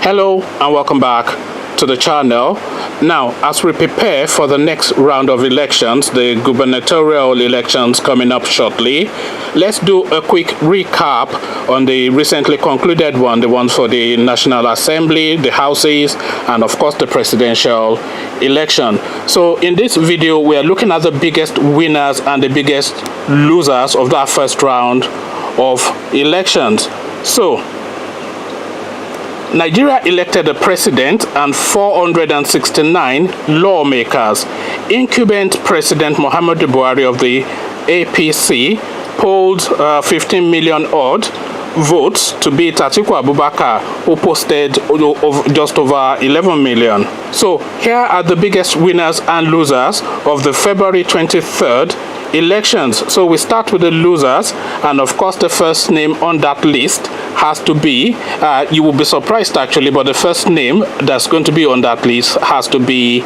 Hello and welcome back to the channel. Now, as we prepare for the next round of elections, the gubernatorial elections coming up shortly, let's do a quick recap on the recently concluded one, the ones for the National Assembly, the houses, and of course the presidential election. So in this video, we are looking at the biggest winners and the biggest losers of that first round of elections. So Nigeria elected a president and 469 lawmakers. Incumbent President Muhammadu Buhari of the APC polled 15 million odd votes to beat Atiku Abubakar, who posted just over 11 million. So here are the biggest winners and losers of the February 23rd elections. So we start with the losers, and of course the first name on that list has to be, you will be surprised actually, but the first name that's going to be on that list has to be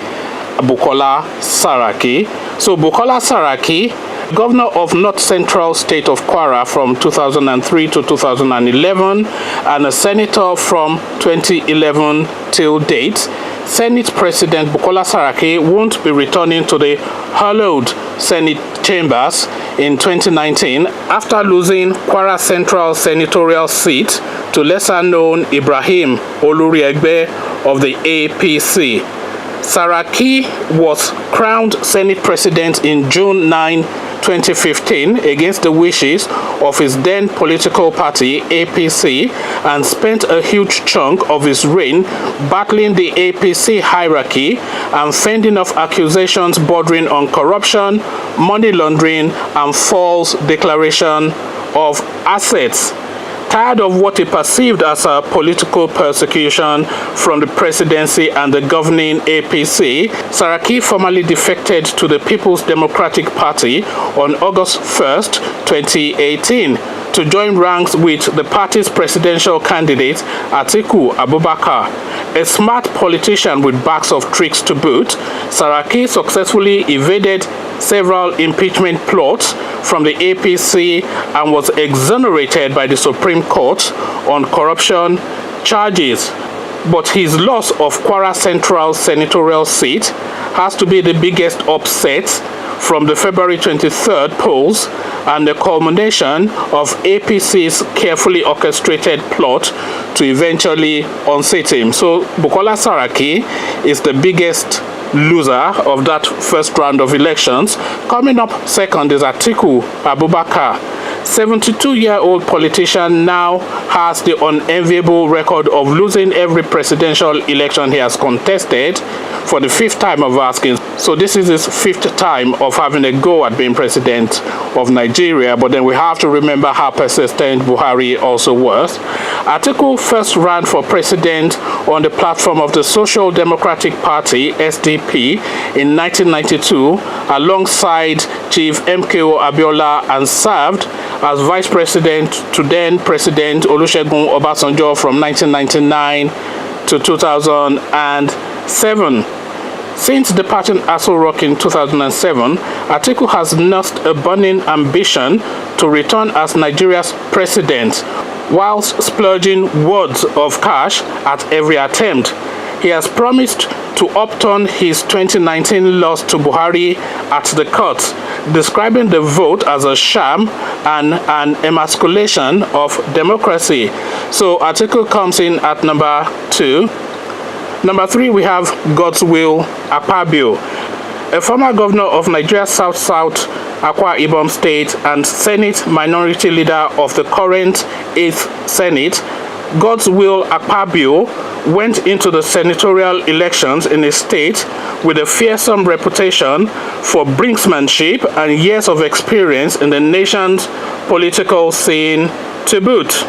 Bukola Saraki. So Bukola Saraki, governor of North Central State of Kwara from 2003 to 2011 and a senator from 2011 till date, Senate President Bukola Saraki won't be returning to the hallowed Senate chambers in 2019 after losing Kwara Central senatorial seat to lesser-known Ibrahim Oluriegbe of the APC. Saraki was crowned Senate President in June 9, 2015 against the wishes of his then political party APC, and spent a huge chunk of his reign battling the APC hierarchy and fending off accusations bordering on corruption, money laundering, and false declaration of assets. Tired of what he perceived as a political persecution from the presidency and the governing APC, Saraki formally defected to the People's Democratic Party on August 1st, 2018, to join ranks with the party's presidential candidate Atiku Abubakar. A smart politician with bags of tricks to boot, Saraki successfully evaded several impeachment plots from the APC and was exonerated by the Supreme Court on corruption charges. But his loss of Kwara Central senatorial seat has to be the biggest upset from the February 23rd polls and the culmination of APC's carefully orchestrated plot to eventually unseat him. So Bukola Saraki is the biggest loser of that first round of elections. Coming up second is Atiku Abubakar. 72-year-old politician now has the unenviable record of losing every presidential election he has contested for the fifth time of asking. So this is his fifth time of having a go at being president of Nigeria, but then we have to remember how persistent Buhari also was. Atiku first ran for president on the platform of the Social Democratic Party, SDP, in 1992 alongside Chief MKO Abiola, and served as vice president to then President Olusegun Obasanjo from 1999 to 2007. Since departing Aso Rock in 2007, Atiku has nursed a burning ambition to return as Nigeria's president, whilst splurging wads of cash at every attempt. He has promised to upturn his 2019 loss to Buhari at the courts, describing the vote as a sham and an emasculation of democracy. So Atiku comes in at number 2. Number 3, we have Godswill Akpabio, a former governor of Nigeria's South Akwa Ibom State and Senate Minority Leader of the current 8th Senate. Godswill Akpabio went into the senatorial elections in his state with a fearsome reputation for brinksmanship and years of experience in the nation's political scene to boot.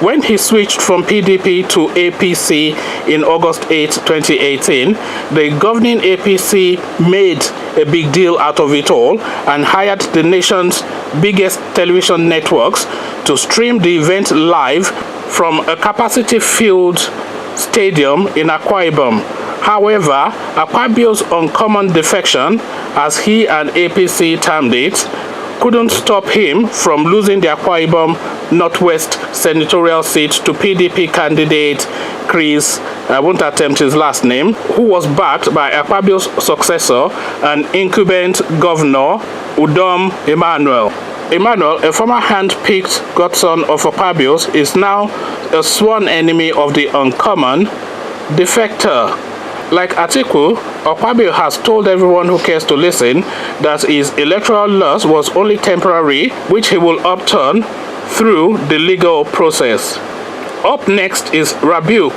When he switched from PDP to APC in August 8, 2018, the governing APC made a big deal out of it all and hired the nation's biggest television networks to stream the event live from a capacity-filled stadium in Akwa Ibom. However, Akpabio's uncommon defection, as he and APC termed it, couldn't stop him from losing the Akwa Ibom Northwest senatorial seat to PDP candidate Chris, I won't attempt his last name, who was backed by Akpabio's successor and incumbent governor, Udom Emmanuel. Emmanuel, a former hand-picked godson of Akpabio's, is now a sworn enemy of the uncommon defector. Like Atiku, Akpabio has told everyone who cares to listen that his electoral loss was only temporary, which he will upturn through the legal process. Up next is Rabiu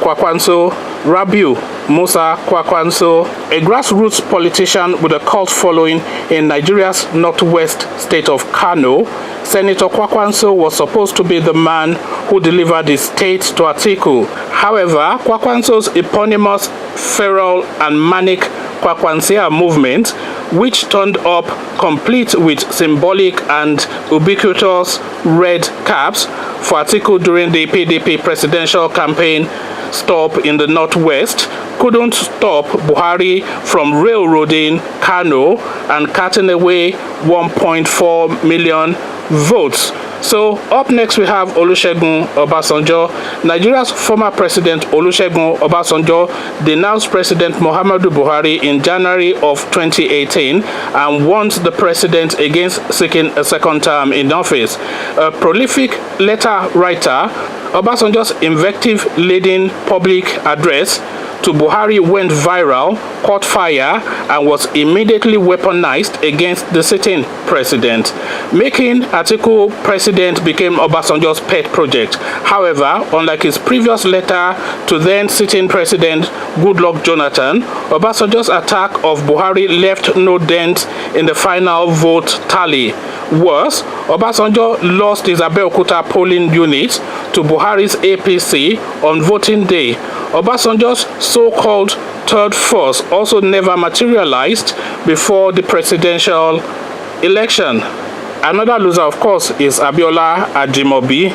Musa Kwakwanso, a grassroots politician with a cult following in Nigeria's northwest state of Kano. Senator Kwakwanso was supposed to be the man who delivered the state to Atiku. However, Kwakwanso's eponymous feral and manic Kwakwansia movement, which turned up complete with symbolic and ubiquitous red caps for Atiku during the PDP presidential campaign stop in the northwest, couldn't stop Buhari from railroading Kano and cutting away 1.4 million votes. So up next we have Olusegun Obasanjo. Nigeria's former president Olusegun Obasanjo denounced President Muhammadu Buhari in January of 2018 and warned the president against seeking a second term in office. A prolific letter writer, Obasanjo's invective-laden public address to Buhari went viral, caught fire, and was immediately weaponized against the sitting president. Making Atiku president became Obasanjo's pet project. However, unlike his previous letter to then sitting president Goodluck Jonathan, Obasanjo's attack of Buhari left no dent in the final vote tally. Worse, Obasanjo lost his Abeokuta polling unit to Buhari's APC on voting day. Obasanjo's so-called third force also never materialized before the presidential election. Another loser, of course, is Abiola Ajimobi.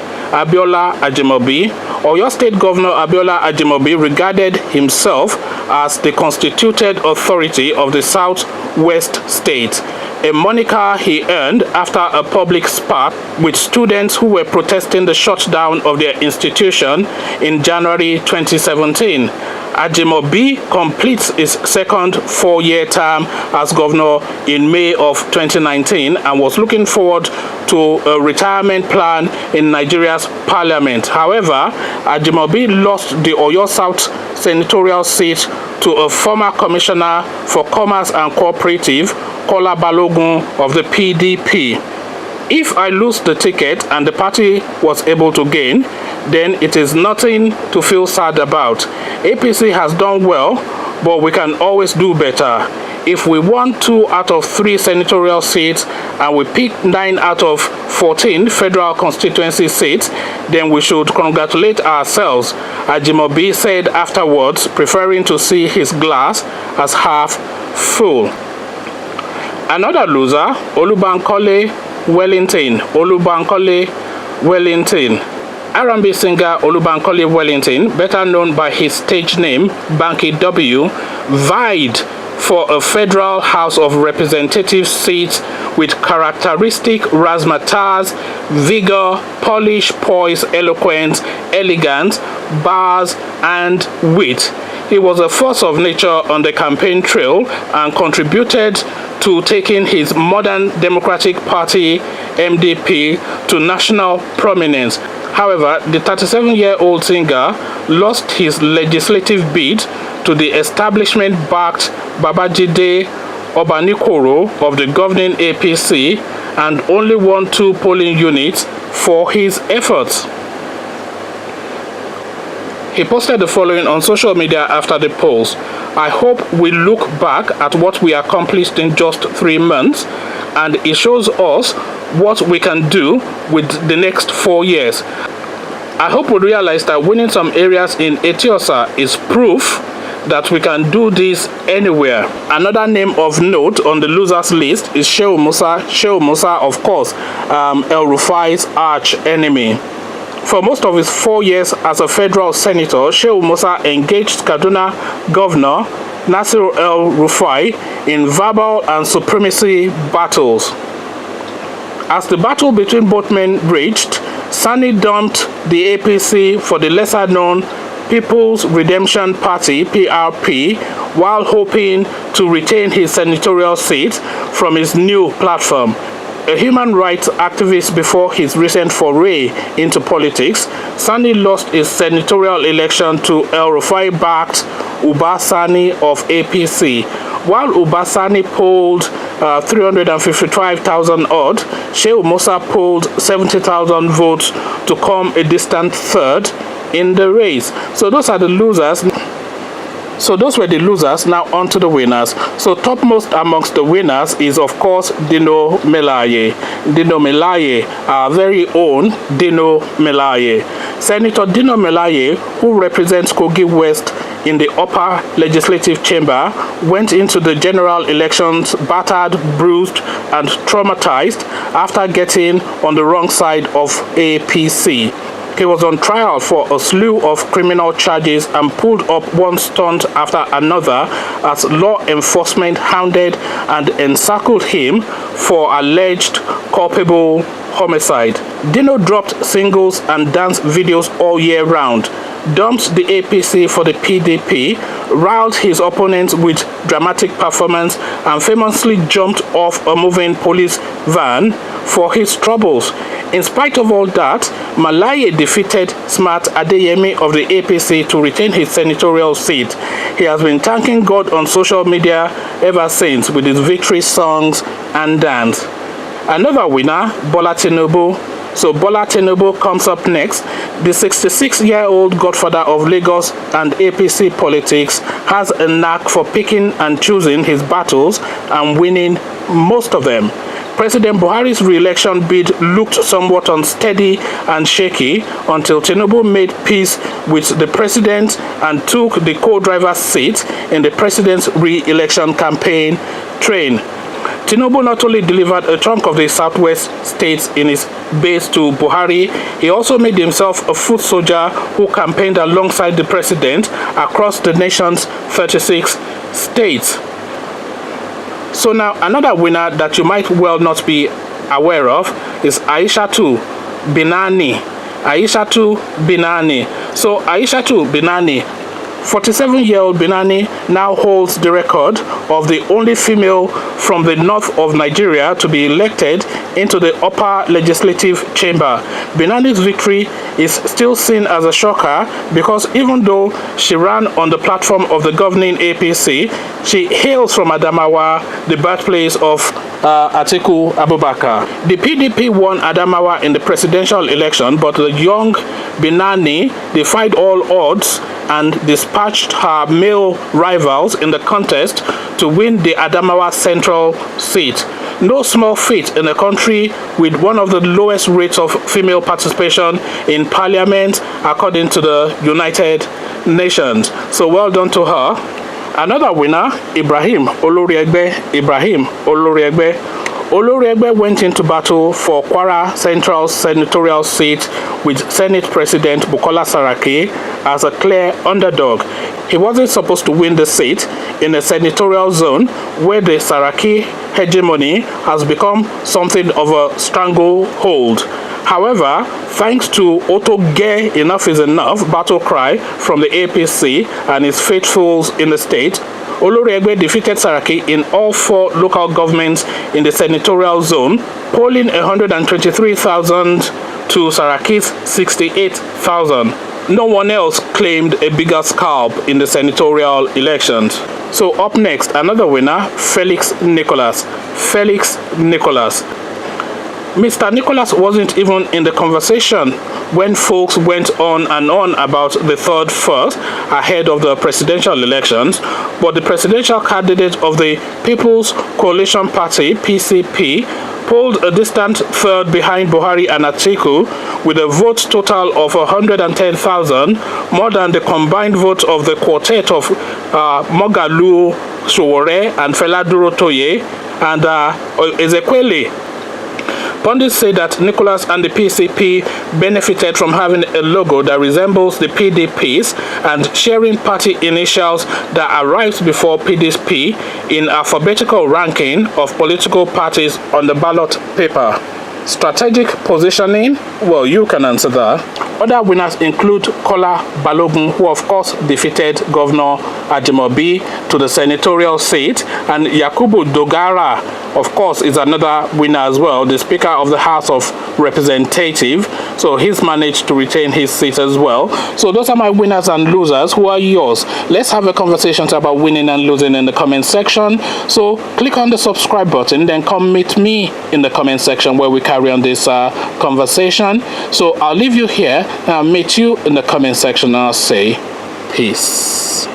Oyo State Governor Abiola Ajimobi regarded himself as the constituted authority of the Southwest state, a moniker he earned after a public spat with students who were protesting the shutdown of their institution in January 2017. Ajimobi completes his second four-year term as governor in May of 2019 and was looking forward to a retirement plan in Nigeria's parliament. However, Ajimobi lost the Oyo South senatorial seat to a former commissioner for commerce and cooperative, Kola Balogun of the PDP. If I lose the ticket and the party was able to gain, then it is nothing to feel sad about. APC has done well, but we can always do better. If we won 2 out of 3 senatorial seats and we picked 9 out of 14 federal constituency seats, then we should congratulate ourselves, Ajimobi said afterwards, preferring to see his glass as half full. Another loser, Olubankole Wellington. R&B singer Olubankole Wellington, better known by his stage name Banky W, vied for a federal House of Representatives seat with characteristic razzmatazz, vigor, polish, poise, eloquence, elegance, bars, and wit. He was a force of nature on the campaign trail and contributed to taking his Modern Democratic Party, MDP, to national prominence. However, the 37-year-old singer lost his legislative bid to the establishment-backed Babajide Obanikoro of the governing APC and only won 2 polling units for his efforts. He posted the following on social media after the polls. I hope we look back at what we accomplished in just 3 months, and it shows us what we can do with the next 4 years. I hope we realize that winning some areas in Etiosa is proof that we can do this anywhere. Another name of note on the losers list is Shehu Musa. Shehu Musa, of course, El Rufai's arch enemy. For most of his 4 years as a federal senator, Shehu Musa engaged Kaduna Governor Nasir El Rufai in verbal and supremacy battles. As the battle between both men raged, Sani dumped the APC for the lesser-known People's Redemption Party (PRP) while hoping to retain his senatorial seat from his new platform. A human rights activist before his recent foray into politics, Sani lost his senatorial election to El-Rufai-backed Sani of APC. While Sani polled 355,000 odd, Shehu Musa polled 70,000 votes to come a distant third in the race. So those are the losers. So those were the losers. Now on to the winners. So topmost amongst the winners is of course Dino Melaye. Dino Melaye, our very own Dino Melaye. Senator Dino Melaye, who represents Kogi West in the upper legislative chamber, went into the general elections battered, bruised, and traumatized after getting on the wrong side of APC. He was on trial for a slew of criminal charges and pulled up one stunt after another as law enforcement hounded and encircled him for alleged culpable homicide. Dino dropped singles and dance videos all year round, dumped the APC for the PDP, riled his opponents with dramatic performance, and famously jumped off a moving police van for his troubles. In spite of all that, Melaye defeated Smart Adeyemi of the APC to retain his senatorial seat. He has been thanking God on social media ever since with his victory songs and dance. Another winner, Bola Tinubu. So Bola Tinubu comes up next. The 66-year-old godfather of Lagos and APC politics has a knack for picking and choosing his battles and winning most of them. President Buhari's re-election bid looked somewhat unsteady and shaky until Tinubu made peace with the president and took the co-driver's seat in the president's re-election campaign train. Tinubu not only delivered a chunk of the southwest states in his base to Buhari, he also made himself a foot soldier who campaigned alongside the president across the nation's 36 states. So now another winner that you might well not be aware of is Aishatu Binani. Aishatu Binani. So Aishatu Binani, 47-year-old Binani now holds the record of the only female from the north of Nigeria to be elected into the upper legislative chamber. Binani's victory is still seen as a shocker because even though she ran on the platform of the governing APC, she hails from Adamawa, the birthplace of Atiku Abubakar. The PDP won Adamawa in the presidential election, but the young Binani defied all odds and dispatched her male rivals in the contest to win the Adamawa Central seat. No small feat in a country with one of the lowest rates of female participation in parliament according to the United Nations. So well done to her. Another winner, Ibrahim Oloriegbe. Oloriegbe went into battle for Kwara Central senatorial seat with Senate President Bukola Saraki as a clear underdog. He wasn't supposed to win the seat in a senatorial zone where the Saraki hegemony has become something of a stranglehold. However, thanks to Otoge Enough is Enough battle cry from the APC and its faithfuls in the state, Oloriegbe defeated Saraki in all 4 local governments in the senatorial zone, polling 123,000 to Saraki's 68,000. No one else claimed a bigger scalp in the senatorial elections. So up next, another winner, Felix Nicholas. Mr. Nicholas wasn't even in the conversation when folks went on and on about the third first ahead of the presidential elections, but the presidential candidate of the People's Coalition Party, PCP, polled a distant third behind Buhari and Atiku with a vote total of 110,000, more than the combined vote of the quartet of Mogalu Sowore and Fela Durotoye and Ezekweli. Pundits say that Nicholas and the PCP benefited from having a logo that resembles the PDP's and sharing party initials that arrived before PDP in alphabetical ranking of political parties on the ballot paper. Strategic positioning? Well, you can answer that. Other winners include Kola Balogun, who of course defeated Governor Ajimobi to the senatorial seat, and Yakubu Dogara, of course, is another winner as well, the Speaker of the House of Representatives. So he's managed to retain his seat as well. So those are my winners and losers. Who are yours? Let's have a conversation about winning and losing in the comment section. So click on the subscribe button, then come meet me in the comment section where we carry on this conversation. So I'll leave you here and I'll meet you in the comment section and I'll say peace.